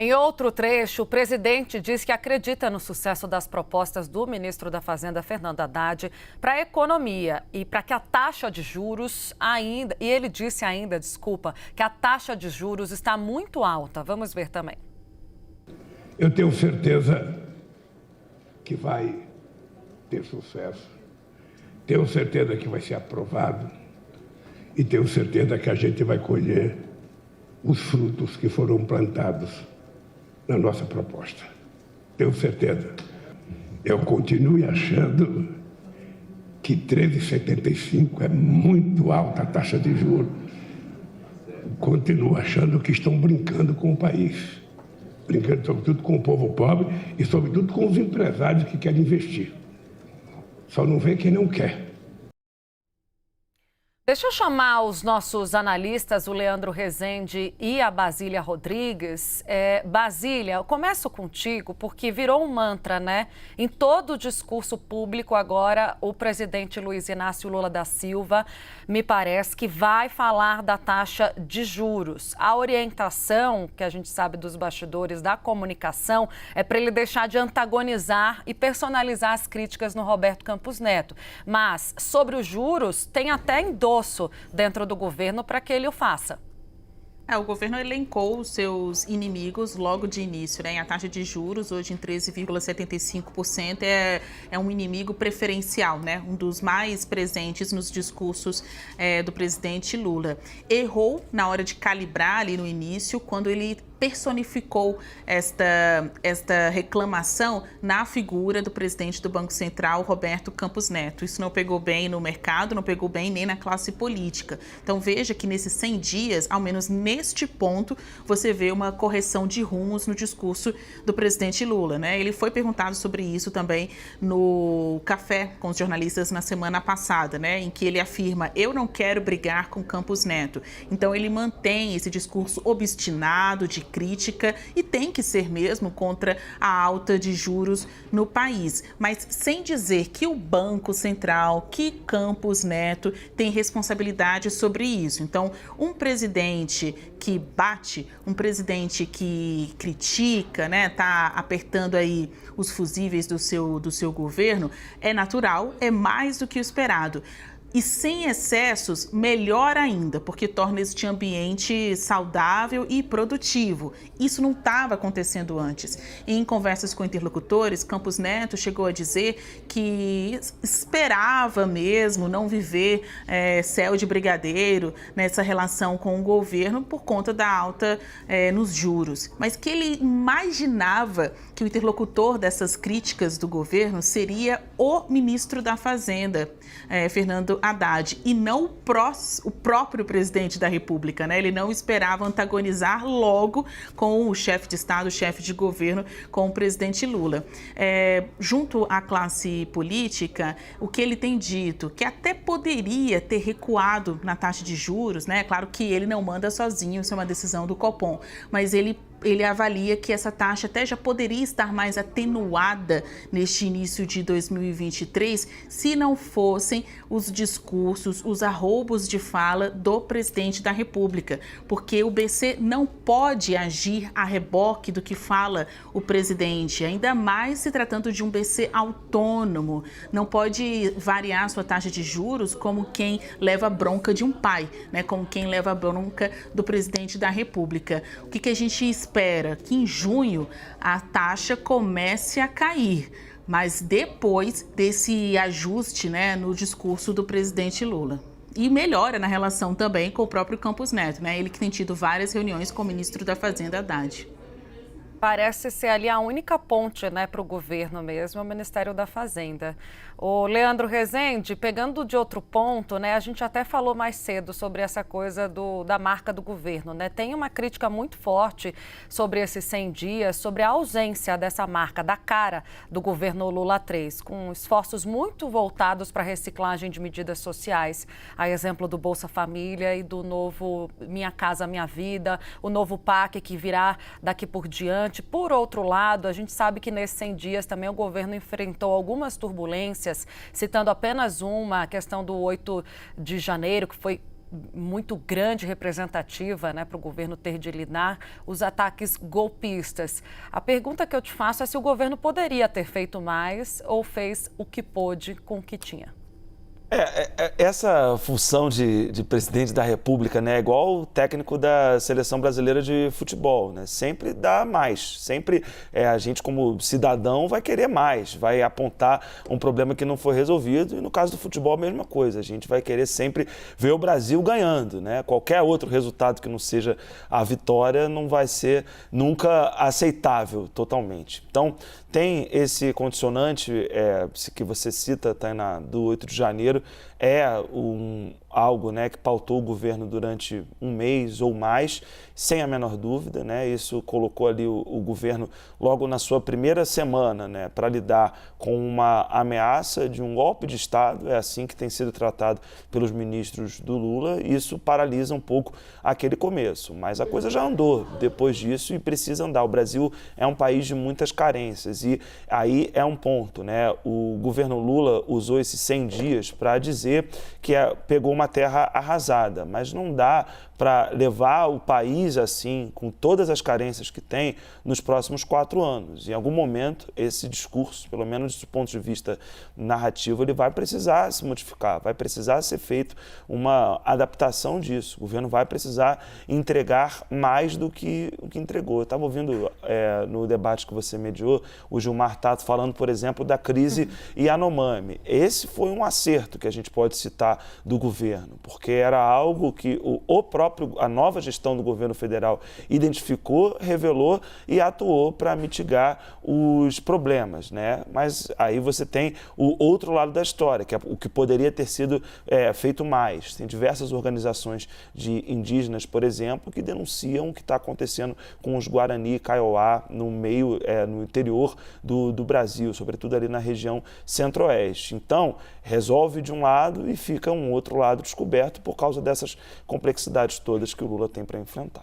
Em outro trecho, o presidente diz que acredita no sucesso das propostas do ministro da Fazenda, Fernando Haddad, para a economia e para que a taxa de juros ainda... E ele disse ainda, que a taxa de juros está muito alta. Vamos ver também. Eu tenho certeza que vai ter sucesso. Tenho certeza que vai ser aprovado. E tenho certeza que a gente vai colher os frutos que foram plantados na nossa proposta. Tenho certeza. Eu continuo achando que 13,75 é muito alta a taxa de juros. Continuo achando que estão brincando com o país. Brincando sobretudo com o povo pobre e sobretudo com os empresários que querem investir. Só não vê quem não quer. Deixa eu chamar os nossos analistas, o Leandro Rezende e a Basília Rodrigues. Basília, eu começo contigo porque virou um mantra, né? Em todo o discurso público agora, o presidente Luiz Inácio Lula da Silva, me parece que vai falar da taxa de juros. A orientação, que a gente sabe dos bastidores da comunicação, é para ele deixar de antagonizar e personalizar as críticas no Roberto Campos Neto. Mas, sobre os juros, tem até endosso dentro do governo para que ele o faça. O governo elencou os seus inimigos logo de início, né? A taxa de juros, hoje em 13,75%, é um inimigo preferencial, né? Um dos mais presentes nos discursos do presidente Lula. Errou na hora de calibrar ali no início, quando ele personificou esta reclamação na figura do presidente do Banco Central, Roberto Campos Neto. Isso não pegou bem no mercado, não pegou bem nem na classe política. Então veja que nesses 100 dias, ao menos neste ponto, você vê uma correção de rumos no discurso do presidente Lula, né? Ele foi perguntado sobre isso também no café com os jornalistas na semana passada, né? Em que ele afirma: eu não quero brigar com Campos Neto. Então ele mantém esse discurso obstinado de crítica, e tem que ser mesmo, contra a alta de juros no país, mas sem dizer que o Banco Central, que Campos Neto tem responsabilidade sobre isso. Então, um presidente que bate, um presidente que critica, né, tá apertando aí os fusíveis do seu governo, é natural, é mais do que o esperado. E sem excessos, melhor ainda, porque torna este ambiente saudável e produtivo. Isso não estava acontecendo antes. Em conversas com interlocutores, Campos Neto chegou a dizer que esperava mesmo não viver céu de brigadeiro nessa relação com o governo por conta da alta nos juros. Mas que ele imaginava que o interlocutor dessas críticas do governo seria o ministro da Fazenda, Fernando Haddad, e não o próprio presidente da República, né? Ele não esperava antagonizar logo com o chefe de Estado, o chefe de governo, com o presidente Lula. Junto à classe política, o que ele tem dito, que até poderia ter recuado na taxa de juros, né? Claro que ele não manda sozinho, isso é uma decisão do Copom, mas ele avalia que essa taxa até já poderia estar mais atenuada neste início de 2023 se não fossem os discursos, os arroubos de fala do presidente da República, porque o BC não pode agir a reboque do que fala o presidente, ainda mais se tratando de um BC autônomo, não pode variar sua taxa de juros como quem leva a bronca de um pai, né? Como quem leva a bronca do presidente da República. O que a gente espera? Que em junho a taxa comece a cair, mas depois desse ajuste, né, no discurso do presidente Lula. E melhora na relação também com o próprio Campos Neto, né? Ele que tem tido várias reuniões com o ministro da Fazenda, Haddad. Parece ser ali a única ponte, né, para o governo mesmo, o Ministério da Fazenda. O Leandro Rezende, pegando de outro ponto, né, a gente até falou mais cedo sobre essa coisa da marca do governo, né? Tem uma crítica muito forte sobre esses 100 dias, sobre a ausência dessa marca, da cara do governo Lula 3, com esforços muito voltados para a reciclagem de medidas sociais, a exemplo do Bolsa Família e do novo Minha Casa Minha Vida, o novo PAC que virá daqui por diante. Por outro lado, a gente sabe que nesses 100 dias também o governo enfrentou algumas turbulências, citando apenas uma, a questão do 8 de janeiro, que foi muito grande, representativa, né, para o governo ter de lidar, os ataques golpistas. A pergunta que eu te faço é se o governo poderia ter feito mais ou fez o que pôde com o que tinha. Essa função de presidente da República, né, é igual o técnico da Seleção Brasileira de Futebol, né? Sempre dá mais, sempre a gente como cidadão vai querer mais, vai apontar um problema que não foi resolvido e no caso do futebol a mesma coisa, a gente vai querer sempre ver o Brasil ganhando, né? Qualquer outro resultado que não seja a vitória não vai ser nunca aceitável totalmente. Então, tem esse condicionante que você cita, Tainá, do 8 de janeiro, algo, né, que pautou o governo durante um mês ou mais, sem a menor dúvida, né? Isso colocou ali o governo logo na sua primeira semana, né, para lidar com uma ameaça de um golpe de Estado, é assim que tem sido tratado pelos ministros do Lula, e isso paralisa um pouco aquele começo, mas a coisa já andou depois disso e precisa andar. O Brasil é um país de muitas carências e aí é um ponto, né? O governo Lula usou esses 100 dias para dizer que pegou uma terra arrasada, mas não dá para levar o país assim, com todas as carências que tem, nos próximos 4 anos. Em algum momento, esse discurso, pelo menos do ponto de vista narrativo, ele vai precisar se modificar, vai precisar ser feito uma adaptação disso. O governo vai precisar entregar mais do que o que entregou. Eu estava ouvindo no debate que você mediou, o Gilmar Tato falando, por exemplo, da crise Yanomami. Esse foi um acerto que a gente pode citar do governo, porque era algo que a nova gestão do governo federal identificou, revelou e atuou para mitigar os problemas, né? Mas aí você tem o outro lado da história, que é o que poderia ter sido feito mais. Tem diversas organizações de indígenas, por exemplo, que denunciam o que está acontecendo com os Guarani e Kaiowá no interior do Brasil, sobretudo ali na região centro-oeste. Então, resolve de um lado e fica um outro lado descoberto por causa dessas complexidades todas que o Lula tem para enfrentar.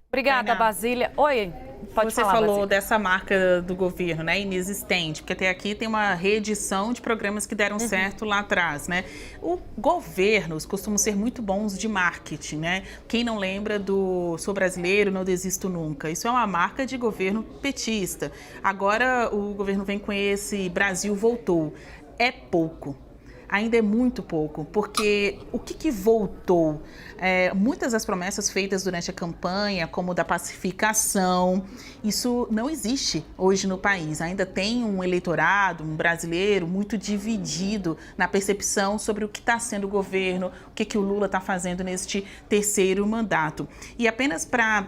Obrigada, Basília. Oi, pode Você falar, falou Basília. dessa marca do governo, né, inexistente, porque até aqui tem uma reedição de programas que deram certo lá atrás, né? Os governos costumam ser muito bons de marketing, né? Quem não lembra do Sou Brasileiro, Não Desisto Nunca? Isso é uma marca de governo petista. Agora o governo vem com esse Brasil Voltou. É pouco. Ainda é muito pouco, porque o que voltou? Muitas das promessas feitas durante a campanha, como da pacificação, isso não existe hoje no país. Ainda tem um eleitorado, um brasileiro, muito dividido na percepção sobre o que está sendo o governo, o que o Lula está fazendo neste terceiro mandato. E apenas para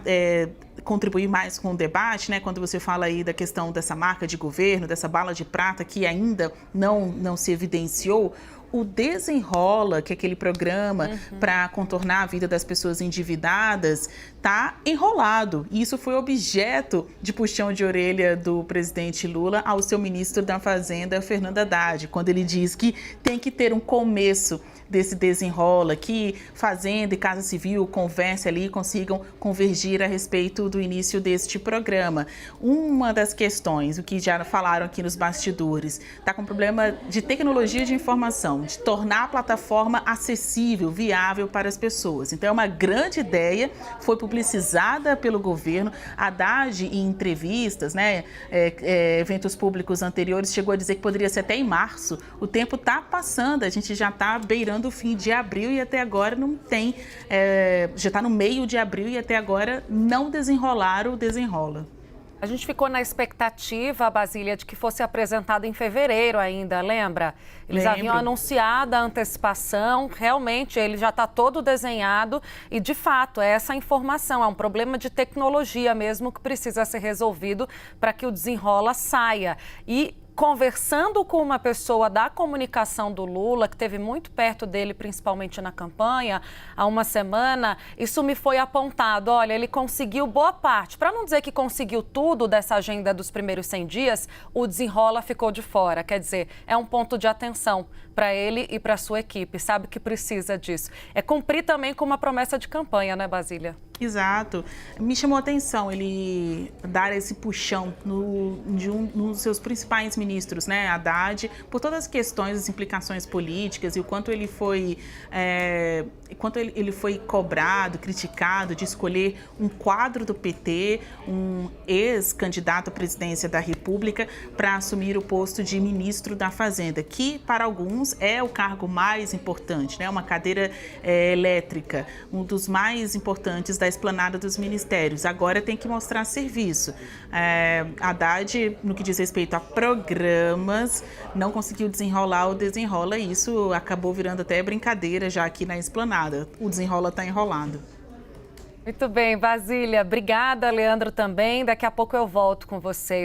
contribuir mais com o debate, né, quando você fala aí da questão dessa marca de governo, dessa bala de prata que ainda não se evidenciou, o Desenrola, que é aquele programa para contornar a vida das pessoas endividadas, está enrolado. E isso foi objeto de puxão de orelha do presidente Lula ao seu ministro da Fazenda, Fernando Haddad, quando ele diz que tem que ter um começo desse desenrola, que Fazenda e Casa Civil conversem ali e consigam convergir a respeito do início deste programa. Uma das questões, o que já falaram aqui nos bastidores, está com problema de tecnologia de informação, de tornar a plataforma acessível, viável para as pessoas. Então é uma grande ideia, foi publicizada pelo governo. Haddad, em entrevistas, né, eventos públicos anteriores, chegou a dizer que poderia ser até em março. O tempo está passando, a gente já está beirando o fim de abril e até agora não tem, já está no meio de abril e até agora não desenrolaram o Desenrola. A gente ficou na expectativa, Basília, de que fosse apresentado em fevereiro ainda, lembra? Eles haviam anunciado a antecipação, realmente ele já está todo desenhado e, de fato, é essa informação, é um problema de tecnologia mesmo que precisa ser resolvido para que o Desenrola saia. E conversando com uma pessoa da comunicação do Lula, que esteve muito perto dele, principalmente na campanha, há uma semana, isso me foi apontado. Olha, ele conseguiu boa parte. Para não dizer que conseguiu tudo dessa agenda dos primeiros 100 dias, o Desenrola ficou de fora. Quer dizer, é um ponto de atenção para ele e para a sua equipe. Sabe que precisa disso. É cumprir também com uma promessa de campanha, né, Basília? Exato. Me chamou a atenção ele dar esse puxão de um dos seus principais ministros, né, Haddad, por todas as questões, as implicações políticas e o quanto ele foi quanto ele foi cobrado, criticado de escolher um quadro do PT, um ex-candidato à presidência da República, para assumir o posto de ministro da Fazenda, que para alguns é o cargo mais importante, né? Uma cadeira elétrica, um dos mais importantes da esplanada dos ministérios. Agora tem que mostrar serviço. Haddad, no que diz respeito a programas, não conseguiu desenrolar o desenrola, e isso acabou virando até brincadeira já aqui na esplanada. O desenrola está enrolado. Muito bem, Basília. Obrigada, Leandro, também. Daqui a pouco eu volto com vocês.